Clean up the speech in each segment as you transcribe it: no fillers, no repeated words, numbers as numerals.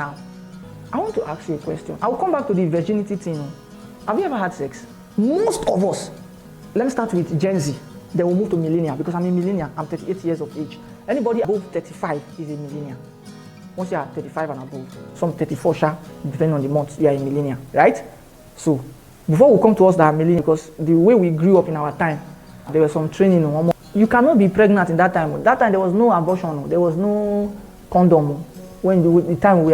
Now, I want to ask you a question. I'll come back to the virginity thing. Have you ever had sex? Most of us, let me start with Gen Z. Then we'll move to millennial because I'm a millennial. I'm 38 years of age. Anybody above 35 is a millennial. Once you are 35 and above, some 34, depending on the month, you are a millennial, right? So, before we come to us that are millennial, because the way we grew up in our time, there was some training. You cannot be pregnant in that time. That time there was no abortion, there was no condom. When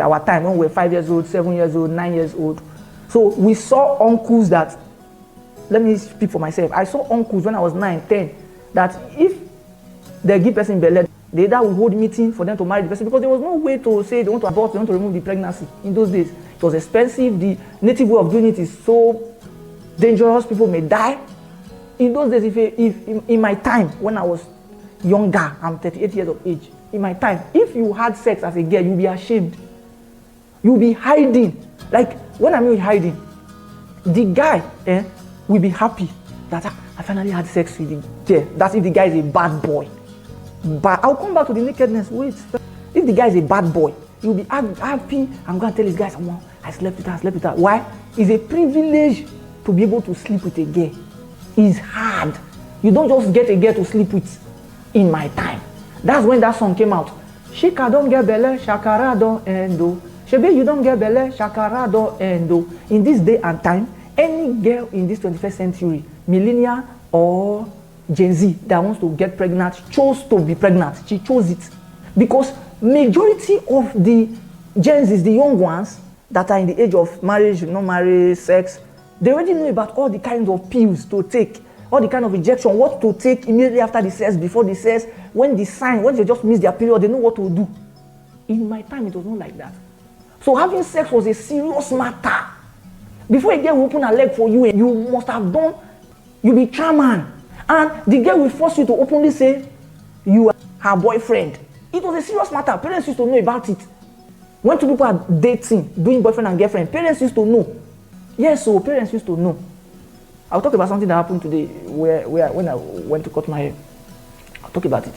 our time when we were 5 years old, 7 years old, 9 years old. So we saw uncles that, let me speak for myself. I saw uncles when I was 9, 10, that if they give person belly, they either would hold meeting for them to marry the person because there was no way to say they want to abort, they want to remove the pregnancy. In those days, it was expensive. The native way of doing it is so dangerous. People may die. In those days, if in my time when I was younger, I'm 38 years of age. In my time, if you had sex as a girl, you'll be ashamed. You'll be hiding. Like when I mean hiding, the guy will be happy that I finally had sex with the girl. That's if the guy is a bad boy. But I'll come back to the nakedness. Wait, if the guy is a bad boy, you'll be happy. I'm going to tell his guys, I slept with her, Why? It's a privilege to be able to sleep with a girl. It's hard. You don't just get a girl to sleep with in my time. That's when that song came out. Shika don't get belle, shakara don't endo. Shebe, you don't get belle, shakara don't endo. In this day and time, any girl in this 21st century, millennial or Gen Z that wants to get pregnant, chose to be pregnant. She chose it. Because majority of the Gen Zs, the young ones that are in the age of marriage, not marriage, sex, they already know about all the kinds of pills to take, all the kind of injection, what to take immediately after the sex, before the sex, when they just miss their period, they know what to do. In my time, it was not like that. So having sex was a serious matter. Before a girl will open her leg for you, you must have done, you'll be charming. And the girl will force you to openly say, you are her boyfriend. It was a serious matter. Parents used to know about it. When two people are dating, doing boyfriend and girlfriend, parents used to know. Yes, so parents used to know. I'll talk about something that happened today when I went to cut my hair. I'll talk about it.